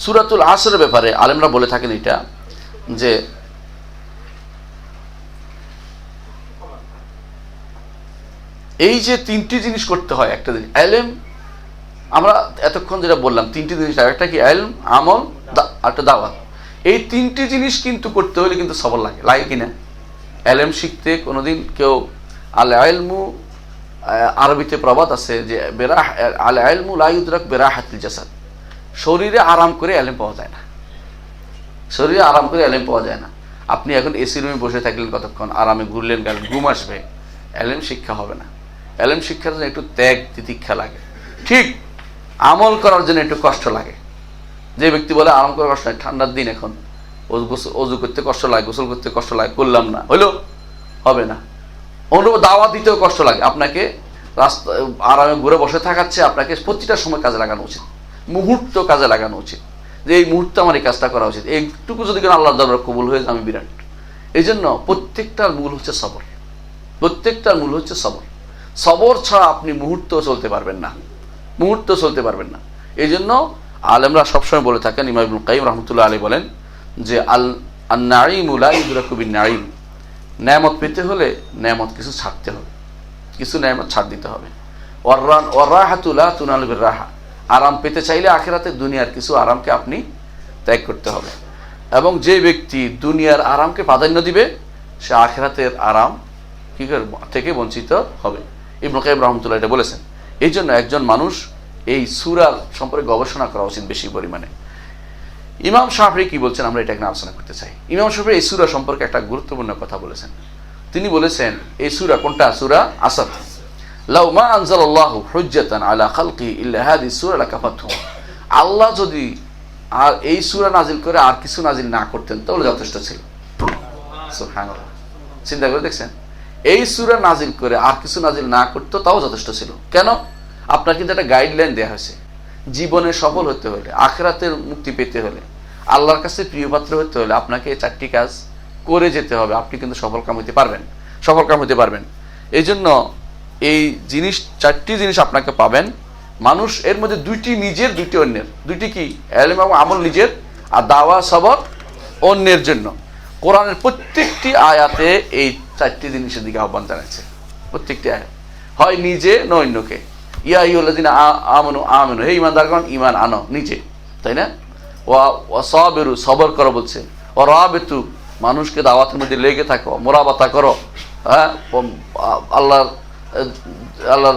সূরাতুল আসরের ব্যাপারে আলেমরা বলে থাকেন এটা, যে এই যে তিনটি জিনিস করতে হয় একটা জিনিস, ইলম, আমরা এতক্ষণ যেটা বললাম তিনটি জিনিস, একটা কি ইলম, আমল, একটা দাওয়াত। এই তিনটি জিনিস কিন্তু করতে হলে কিন্তু সবর লাগে, লাগে কিনা? ইলম শিখতে কোনোদিন কেউ, আল ইলমু, আরবিতে প্রবাদ আছে যে বেরাহ আল ইলমু লা ইউদরাক বিরাহাতিল জাসাদ, শরীরে আরাম করে ইলম পাওয়া যায় না, শরীরে আরাম করে ইলম পাওয়া যায় না। আপনি এখন এসি রুমে বসে থাকলেন কতক্ষণ, আরামে ঘুরলেন গেলেন, ঘুম আসবে, ইলম শিক্ষা হবে না। ইলম শিক্ষার জন্য একটু ত্যাগ তিতিক্ষা লাগে, ঠিক আমল করার জন্য একটু কষ্ট লাগে। যে ব্যক্তি বলে আরাম করার কষ্ট নাই, ঠান্ডার দিন এখন অজু করতে কষ্ট লাগে, গোসল করতে কষ্ট লাগে, করলাম না, হইলো হবে না। অনুরূপ দাওয়াত দিতেও কষ্ট লাগে, আপনাকে রাস্তা আরামে ঘুরে বসে থাকাচ্ছে, আপনাকে প্রতিটা সময় কাজে লাগানো উচিত, মুহূর্ত কাজে লাগানো উচিত, যে এই মুহূর্তে আমার এই কাজটা করা উচিত। এইটুকু যদি কেন আল্লাহর দরবারে কবুল হয়ে যায় আমি বিরাট। এই জন্য প্রত্যেকটার মূল হচ্ছে সবর, প্রত্যেকটার মূল হচ্ছে সবর। সবর ছাড়া আপনি মুহূর্ত চলতে পারবেন না, মুহূর্ত চলতে পারবেন না। এই জন্য আলেমরা সবসময় বলে থাকেন, ইমাম ইবনুল কাইয়িম রাহমাতুল্লাহ আলাইহি বলেন যে আন-নাঈমু লা ইউদরাকু বিন-নাঈম, নেয়ামত পেতে হলে নেয়ামত কিছু ছাড়তে হবে, কিছু নেয়ামত ছাড় দিতে হবে। ওয়ার-রাহাতু লা তুনালু বির-রাহা, আরাম পেতে চাইলে আখিরাতে দুনিয়ার কিছু আরামকে আপনি ত্যাগ করতে হবে। এবং যে ব্যক্তি দুনিয়ার আরামকে প্রাধান্য দিবে সে আখিরাতের আরাম কি থেকে বঞ্চিত হবে। ইবনুল কাইয়িম রাহমাতুল্লাহ এটা বলেছেন। এই জন্য একজন মানুষ এই সূরার সম্পর্কে গবেষণা করা উচিত বেশি পরিমাণে। ইমাম শাফিঈ কি বলছেন আমরা এটা নিয়ে আলোচনা করতে চাই। ইমাম শাফিঈ এই সূরা সম্পর্কে একটা গুরুত্বপূর্ণ কথা বলেছেন। তিনি বলেছেন এই সূরা কোনটা? সূরা আসর। লাউ মা আনজালাল্লাহু হুজ্জাতান আলা খালকিহি ইল্লা হাদিহি সূরা লাকাফাতহুম, আল্লাহ যদি আর এই সূরা নাজিল করে আর কিছু নাজিল না করতেন তাহলে যথেষ্ট ছিল। সুবহানাল্লাহ, চিন্তা করে দেখছেন, এই সূরা নাজিল করে আর কিছু নাজিল না করতো তাও যথেষ্ট ছিল। কেন? আপনার কিন্তু একটা গাইডলাইন দেওয়া হয়েছে, জীবনে সফল হতে হলে, আখিরাতের মুক্তি পেতে হলে, আল্লাহর কাছে প্রিয় পাত্র হতে হলে আপনাকে এই চারটি কাজ করে যেতে হবে। আপনি কিন্তু সফল কাম হতে পারবেন, সফল কাম হতে পারবেন। এই জন্য এই জিনিস, চারটি জিনিস আপনাকে পাবেন। মানুষ এর মধ্যে দুইটি নিজের, দুইটি অন্যের। দুইটি কি? ইলম এবং আমল নিজের, আর দাওয়া সবর অন্যের জন্য। কোরআনের প্রত্যেকটি আয়াতে এই চারটি জিনিসের দিকে আহ্বান জানাচ্ছে, প্রত্যেকটি আয়াত, হয় নিজে না অন্যকে। ইয়া আইয়ুহাল্লাযীনা আমানু আমানু, হে ঈমানদারগণ ঈমান আনো নিজে, তাই না? ওয়া সাবিরু, সবর করো বলছে। ওয়া রাবিতু, মানুষকে দাওয়াতের মধ্যে লেগে থাকো, মুরাবাতা করো। হ্যাঁ, আল্লাহ আল্লাহ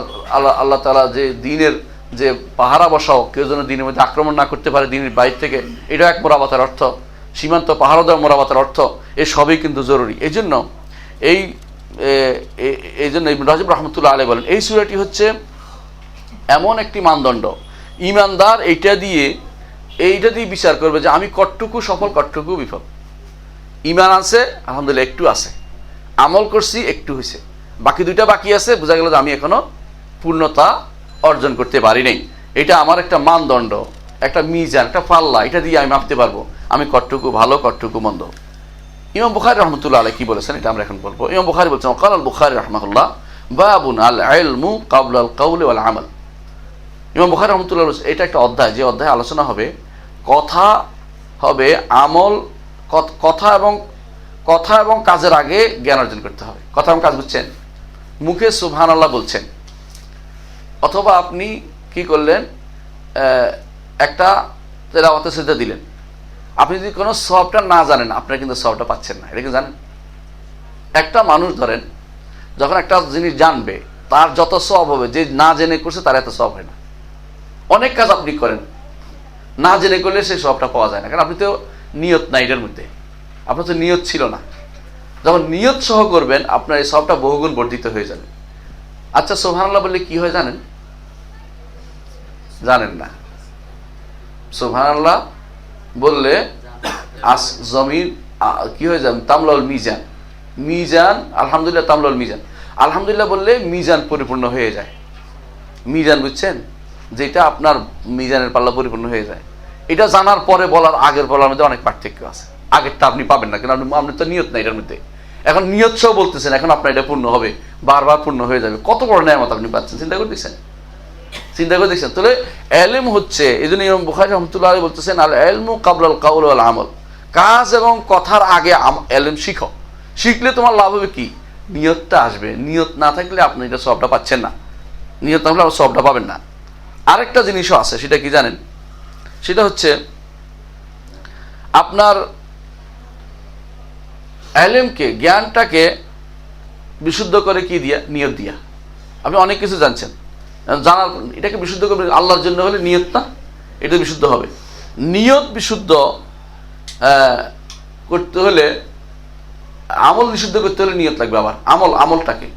আল্লাহ তাআলা যে দ্বীনের যে পাহারা বসাও, কেউ যেন দ্বীনের মধ্যে আক্রমণ না করতে পারে দ্বীনের বাইরে থেকে, এটা এক মুরাবাতার অর্থ। সীমান্ত পাহারা দেওয়া মুরাবাতার অর্থ, এই সবই কিন্তু জরুরি। এই জন্য ইবনে রাজব রাহমাতুল্লাহ আলাইহি বলেন এই সূরাটি হচ্ছে এমন একটি মানদণ্ড, ঈমানদার এইটা দিয়ে বিচার করবে যে আমি কতটুকু সফল, কতটুকু বিফল। ঈমান আছে আলহামদুলিল্লাহ, একটু আছে, আমল করছি একটু হয়েছে, বাকি দুইটা বাকি আছে, বোঝা গেল যে আমি এখনো পূর্ণতা অর্জন করতে পারি নাই। এটা আমার একটা মানদণ্ড, একটা মিজান, একটা পাল্লা, এটা দিয়ে আমি মাপতে পারবো আমি কতটুকু ভালো, কতটুকু মন্দ। ইমাম বুখারী রাহমাতুল্লাহ আলাইহি কি বলেছেন এটা আমরা এখন বলবো। ইমাম বুখারী বলছেন, ক্বাল আল বুখারী রাহমাহুল্লাহ বাবুন আল ইলমু ক্বাবলা আল কাউলি ওয়াল আমাল। ইমাম বুখারী রাহমাতুল্লাহ বলেছেন এটা একটা অধ্যায়, যে অধ্যায়ে আলোচনা হবে কথা হবে আমল, কথা এবং কাজের আগে জ্ঞান অর্জন করতে হবে। কথা এবং কাজ, বুঝছেন? মুখে সুবহানাল্লাহ বলছেন, অথবা আপনি কি করলেন, একটা তেলাওয়াতে সিজদা দিলেন, আপনি যদি কোনো সওয়াবটা না জানেন আপনারা কিন্তু সওয়াবটা পাচ্ছেন না। এটা কি জানেন? একটা মানুষ ধরেন যখন একটা জিনিস জানবে তার যত সওয়াব হবে, যে না জেনে করছে তার এত সওয়াব হয় না। অনেক কাজ আপনি করেন না জেনে করলে সেই সওয়াবটা পাওয়া যায় না, কারণ আপনি তো নিয়ত নাই এটার মধ্যে, আপনার তো নিয়ত ছিল না। যখন নিয়ত সহ করবেন আপনার এই সওয়াবটা বহুগুণ বর্ধিত হয়ে যাবে। আচ্ছা, সুবহানাল্লাহ বললে কি হয় জানেন? জানেন না? সুবহানাল্লাহ বললে জমিন কি হয়ে যাবে? তামলাউল মিজান, মিজান আলহামদুলিল্লাহ, তামলাউল মিজান, আলহামদুলিল্লাহ বললে মিজান পরিপূর্ণ হয়ে যায়। মিজান, বুঝছেন? যেটা আপনার মিজানের পাল্লা পরিপূর্ণ হয়ে যায়। এটা জানার পরে বলার আগের বলার মধ্যে অনেক পার্থক্য আছে। আগেরটা আপনি পাবেন না, কারণ আপনার তো নিয়ত নাই এটার মধ্যে। এখন নিয়ত সহ বলতেছেন, এখন আপনার এটা পূর্ণ হবে, বারবার পূর্ণ হয়ে যাবে। কত বড় নেয়ামত আপনি পাচ্ছেন, চিন্তা করতেছেন? চিন্তা করে দেখছেন? তাহলে এলেম হচ্ছে, এই জন্য ইমাম বুখারী রাহমাতুল্লাহ আলাইহি বলতেছেন আল ইলমু ক্বাবলাল কাউল ওয়াল আমল, কাজ এবং কথার আগে এলেম শিখো। শিখলে তোমার লাভ হবে কি? নিয়তটা আসবে। নিয়ত না থাকলে আপনি এটা সবটা পাচ্ছেন না, নিয়ত না হলে আপনি সবটা পাবেন না। আরেকটা জিনিসও আছে, সেটা কি জানেন? সেটা হচ্ছে আপনার এলেমকে, জ্ঞানটাকে বিশুদ্ধ করে কি দিয়া? নিয়ত দিয়া। আপনি অনেক কিছু জানছেন, জানার এটাকে বিশুদ্ধ করবেন আল্লাহর জন্য হলে নিয়ত না, এটা বিশুদ্ধ হবে। নিয়ত বিশুদ্ধ করতে হলে, আমল বিশুদ্ধ করতে হলে নিয়ত লাগবে। আবার আমলটাকে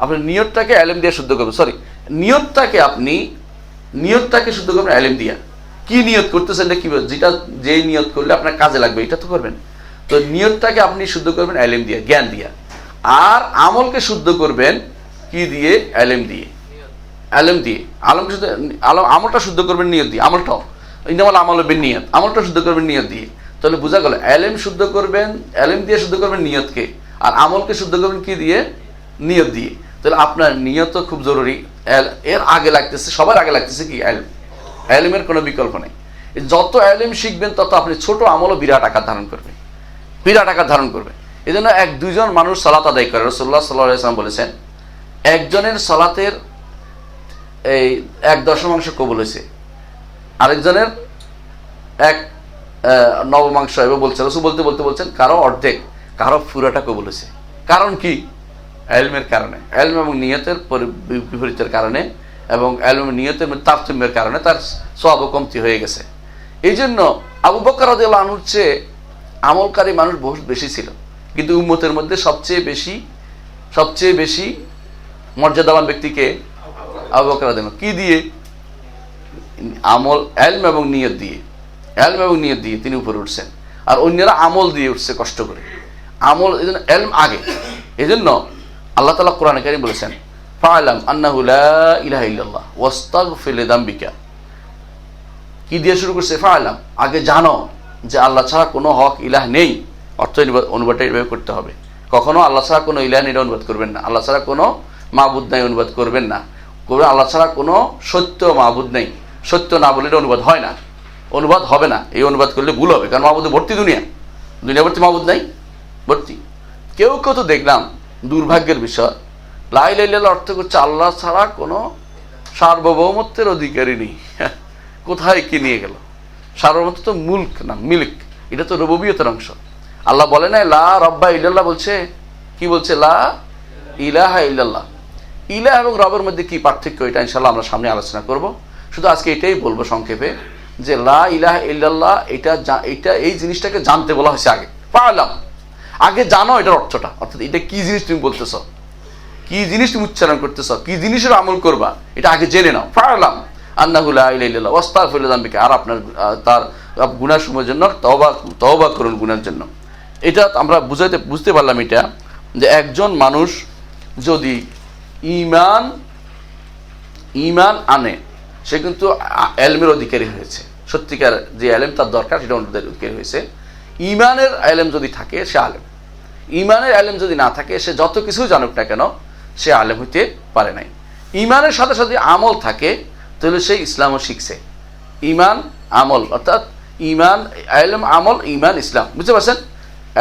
আপনি নিয়তটাকে এলেম দিয়ে শুদ্ধ করবেন, নিয়তটাকে শুদ্ধ করবেন এলেম দিয়া। কি নিয়ত করতেছেন, এটা কি, যেটা যেই নিয়ত করলে আপনার কাজে লাগবে এটা তো করবেন। তো নিয়তটাকে আপনি শুদ্ধ করবেন এলেম দিয়া, জ্ঞান দিয়া। আর আমলকে শুদ্ধ করবেন কি দিয়ে? এলেম দিয়ে। আমলটা শুদ্ধ করবেন নিয়ত দিয়ে। আমলটা শুদ্ধ করবেন নিয়ত দিয়ে। তাহলে বোঝা গেল, এলেম শুদ্ধ করবেন, এলেম দিয়ে শুদ্ধ করবেন নিয়তকে, আর আমলকে শুদ্ধ করবেন কি দিয়ে? নিয়ত দিয়ে। তাহলে আপনার নিয়ত খুব জরুরি। এর আগে লাগতেছে, সবার আগে লাগতেছে কি? এলেম। এলেমের কোনো বিকল্প নেই। যত এলেম শিখবেন তত আপনি ছোট আমলও বিরাট আকার ধারণ করবে। এই জন্য দুইজন মানুষ সালাত আদায় করে, রাসূলুল্লাহ সাল্লাল্লাহু আলাইহি ওয়াসাল্লাম বলেছেন একজনের সালাতের 1/10 কবুল হয়েছে, আরেকজনের 1/9 এবার বলছে। রাসূল বলছেন কারো অর্ধেক, কারো পুরাটা কবুল হয়েছে। কারণ কি? এলমের কারণে, এলম এবং নিয়তের বিপরীতের কারণে, এবং এলম নিয়তের তারতম্যের কারণে তার সওয়াব কমতি হয়ে গেছে। এই জন্য আবু বকর রাদিয়াল্লাহু আনহুর চেয়ে আমলকারী মানুষ বহুত বেশি ছিল, কিন্তু উম্মতের মধ্যে সবচেয়ে বেশি মর্যাদাবান ব্যক্তিকে? আবু বকর রাদিয়াল্লাহু আনহু। কি দিয়ে? এলম এবং নিয়ত দিয়ে তিনি উপরে উঠছেন, আর অন্যরা আমল দিয়ে উঠছে কষ্ট করে। এজন্য এলম আগে। এজন্য আল্লাহ তাআলা কোরআনে কারীম বলেছেন ফা'লাম আন্নাহু লা ইলাহা ইল্লাল্লাহ ওয়াস্তাগফির লিযামবিকা। কি দিয়ে শুরু করছে? ফা'লাম, আগে জানো যে আল্লাহ ছাড়া কোনো হক ইলাহ নেই। অর্থ অনুবাদটা এইভাবে করতে হবে। কখনো আল্লাহ ছাড়া কোনো ইলাহ নেই অনুবাদ করবেন না, আল্লাহ ছাড়া কোনো মাবুদ নাই অনুবাদ করবেন না। আল্লাহ ছাড়া কোনো সত্য মাবুদ নেই, সত্য না বলে অনুবাদ হয় না, অনুবাদ হবে না। এই অনুবাদ করলে ভুল হবে, কারণ মাবুদে ভর্তি দুনিয়া ভর্তি মাবুদ নাই, ভর্তি। কেউ তো দেখলাম, দুর্ভাগ্যের বিষয়, লা ইলাহা ইল্লাল্লাহ অর্থ করছে আল্লাহ ছাড়া কোনো সার্বভৌমত্বের অধিকারী নেই। কোথায় কি নিয়ে গেল? সার্বভৌমত্ব তো মুলক না, মিল্ক, এটা তো রুবুবিয়তের অংশ। আল্লাহ বলে না লা রব্বা ইল্লাল্লাহ, বলছে কি? বলছে লা ইলাহা ইল্লাল্লাহ। ইলাহ এবং রবের মধ্যে কি পার্থক্য, এটা ইনশাআল্লাহ আমরা সামনে আলোচনা করব। শুধু আজকে এটাই বলবো সংক্ষেপে, যে লা ইলাহা ইল্লাল্লাহ এটা এই জিনিসটাকে জানতে বলা হয়েছে আগে। পারলাম, আগে জানো এটার অর্থটা, অর্থাৎ এটা কি জিনিস তুমি বলতেছ, কি জিনিস তুমি উচ্চারণ করতেছ, কি জিনিসের আমল করবা, এটা আগে জেনে নাও। পারলাম আন্নাহু লা ইলাহা ইল্লাল্লাহ ওয়াস্তাগফির লিযামবিকা, আর আপনার তার গুনাহসমূহের জন্য তওবা করুন, গুনাহের জন্য। এটা আমরা বুঝতে পারলাম এটা, যে একজন মানুষ যদি ঈমান আনে, সে কিন্তু এলমের অধিকারী হয়েছে। সত্যিকার যে এলেম তার দরকার, সেটা অধিকারী হয়েছে। ঈমানের এলেম যদি থাকে সে আলেম, ঈমানের এলেম যদি না থাকে, সে যত কিছু জানুক না কেন সে আলেম হইতে পারে নাই। ঈমানের সাথে সাথে আমল থাকে, তাহলে সে ইসলামও শিখছে। ঈমান আমল, অর্থাৎ ঈমান, এলম আমল, ঈমান ইসলাম, বুঝতে পারছেন?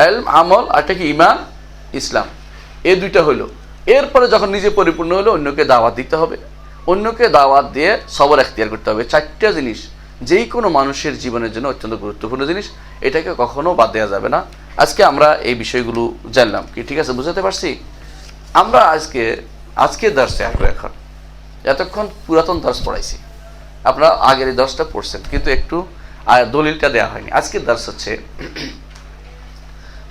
এলম আমল আর একটা কি? ঈমান ইসলাম, এই দুইটা হইল। এরপরে যখন নিজে পরিপূর্ণ হলো, অন্যকে দাওয়াত দিতে হবে, অন্যকে দাওয়াত দিয়ে সবর এখতিয়ার করতে হবে। 4টা জিনিস যেই কোনো মানুষের জীবনের জন্য অত্যন্ত গুরুত্বপূর্ণ জিনিস, এটাকে কখনো বাদ দেওয়া যাবে না। আজকে আমরা এই বিষয়গুলো জানলাম, কি ঠিক আছে? বুঝতে পারছি? আমরা আজকে দর্শে আসবো। এতক্ষণ পুরাতন দর্শ পড়াইছি, আপনারা আগের এই দর্শটা পড়ছেন, কিন্তু একটু দলিলটা দেওয়া হয়নি। আজকের দর্শ হচ্ছে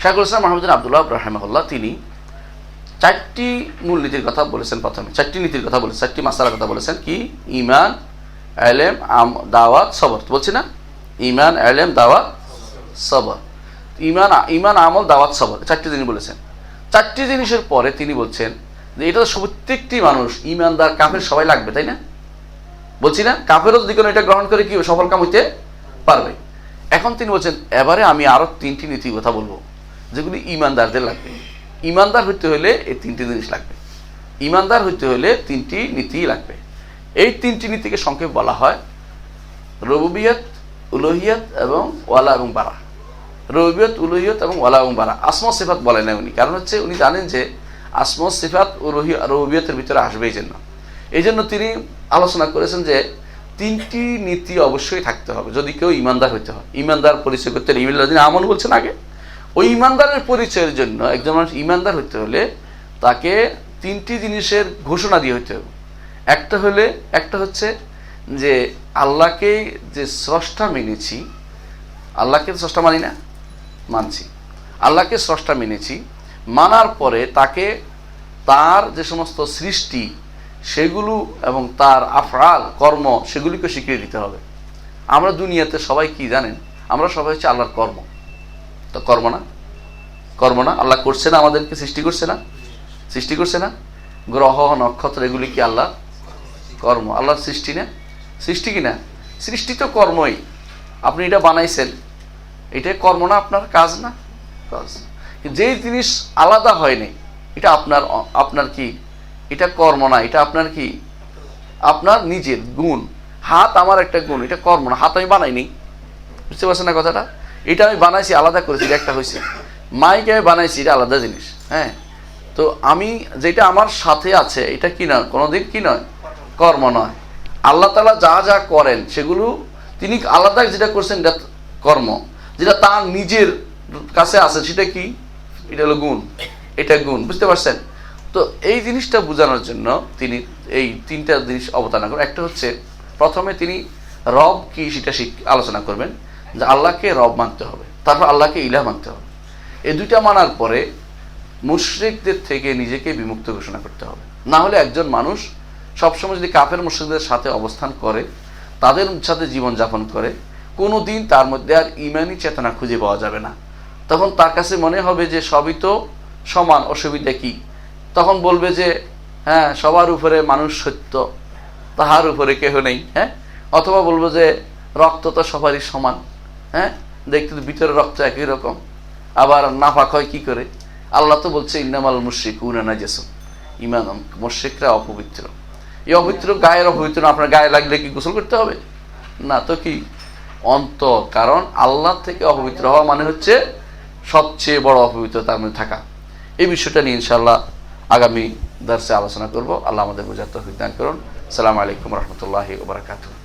শাইখুল ইসলাম মুহাম্মদ বিন আব্দুল্লাহ রাহিমাহুল্লাহ, তিনি 4টি মূলনীতির কথা বলেছেন। প্রথমে 4টি নীতির কথা বলেছেন, 4টি মাসালার কথা বলেছেন। কি? ঈমান, এলেম, দাওয়াত, সবর। বলছি না? ঈমান, এলেম, দাওয়াত, সবর। ঈমান, আমল, দাওয়াত, সবর, 4টি জিনিস বলেছেন। 4টি জিনিসের পরে তিনি বলছেন যে এটা তো প্রত্যেকটি মানুষ, ঈমানদার কাফের সবাই লাগবে, তাই না? বলছি না? কাফেরও যদি কোনো এটা গ্রহণ করে কি সফল কাম হইতে পারবে। এখন তিনি বলছেন এবারে আমি আরো 3টি নীতির কথা বলবো, যেগুলি ঈমানদারদের লাগবে। ঈমানদার হইতে হলে এই 3টি জিনিস লাগবে। ঈমানদার হইতে হলে 3টি নীতি লাগবে। এই তিনটি নীতিকে সংক্ষেপে বলা হয় রুবুবিয়ত, উলুহিয়ত এবং ওয়ালা এবং বারা। রুবুবিয়ত, উলুহিয়ত এবং ওয়ালা এবং বারা। আসমা সিফাত বলেন না উনি, কারণ হচ্ছে উনি জানেন যে আসমা সিফাত রুবুবিয়তের ভিতরে আসবে। এই জন্য তিনি আলোচনা করেছেন যে তিনটি নীতি অবশ্যই থাকতে হবে যদি কেউ ইমানদার হইতে হয়। ইমানদার পরিচয় করতে হলে ইমানদার আমল বলছেন আগে, ওই ইমানদারের পরিচয়ের জন্য একজন মানুষ ইমানদার হইতে হলে তাকে তিনটি জিনিসের ঘোষণা দিয়ে হইতে হবে। একটা হচ্ছে যে আল্লাহকে যে স্রষ্টা মেনেছি, আল্লাহকে স্রষ্টা মানি না, মানছি, আল্লাহকে স্রষ্টা মেনেছি, মানার পরে তাকে তার যে সমস্ত সৃষ্টি সেগুলো এবং তার আফআল কর্ম সেগুলিকে স্বীকৃতি দিতে হবে। আমরা দুনিয়াতে সবাই কি জানেন, আমরা সবাই হচ্ছে আল্লাহর কর্ম। তো কর্ম না আল্লাহ করছে না, আমাদেরকে সৃষ্টি করছে না, গ্রহ নক্ষত্র এগুলি কি আল্লাহ কর্ম, আল্লাহর সৃষ্টি না? সৃষ্টি কি না? সৃষ্টি তো কর্মই। আপনি এটা বানাইছেন, এটা কর্ম না, আপনার কাজ না? কাজ। যেই জিনিস আলাদা হয়নি এটা আপনার কি? এটা কর্ম না, এটা আপনার কি? আপনার নিজের গুণ। হাত আমার একটা গুণ, এটা কর্ম না, হাত আমি বানাইনি। বুঝতে পারছেন না কথাটা? এটা আমি বানাইছি, আলাদা করেছি, একটা হয়েছে। মাইকে আমি বানাইছি, এটা আলাদা জিনিস। হ্যাঁ, তো আমি যেটা আমার সাথে আছে এটা কি নয়, কোনোদিন কি নয়, কর্ম নয়। আল্লাহ তাআলা যা যা করেন সেগুলো তিনি আলাদা, যেটা করছেন এটা কর্ম, যেটা তার নিজের কাছে আছে সেটা কি? এটা হলো গুণ, এটা গুণ। বুঝতে পারছেন? তো এই জিনিসটা বোঝানোর জন্য তিনি এই তিনটা জিনিস অবতারণা করেন। একটা হচ্ছে প্রথমে তিনি রব কি সেটা আলোচনা করবেন, যে আল্লাহকে রব মানতে হবে, তারপর আল্লাহকে ইলাহ মানতে হবে। এই দুইটা মানার পরে মুশরিকদের থেকে নিজেকে বিমুক্ত ঘোষণা করতে হবে। না হলে একজন মানুষ সবসময় যদি কাফের মুশরিকদের সাথে অবস্থান করে, তাদের সাথে জীবনযাপন করে, কোনো দিন তার মধ্যে আর ইমানি চেতনা খুঁজে পাওয়া যাবে না। তখন তার কাছে মনে হবে যে সবই তো সমান, অসুবিধা কি? তখন বলবে যে হ্যাঁ, সবার উপরে মানুষ সত্য, তাহার উপরে কেহ নেই। হ্যাঁ, অথবা বলবো যে রক্ত তো সবারই সমান। হ্যাঁ, দেখতে তো ভিতরে রক্ত একই রকম, আবার নাপাক হয় কি করে? আল্লাহ তো বলছে ইন্নামাল মুশরিকুনা নাজাসুন, ঈমান মুশরিকরা অপবিত্র। এই অপবিত্র গায়ের অপবিত্র, আপনার গায়ে লাগলে কি গোসল করতে হবে? না, তো কি অন্তর। কারণ আল্লাহ থেকে অপবিত্র হওয়া মানে হচ্ছে সবচেয়ে বড় অপবিত্র তার মধ্যে থাকা। এই বিষয়টা নিয়ে ইনশাআল্লাহ আগামী দার্সে আলোচনা করব। আল্লাহ আমাদের বোঝার তৌফিক দান করুন। আসসালামু আলাইকুম রহমতুল্লাহি ওয়া বারাকাতুহু।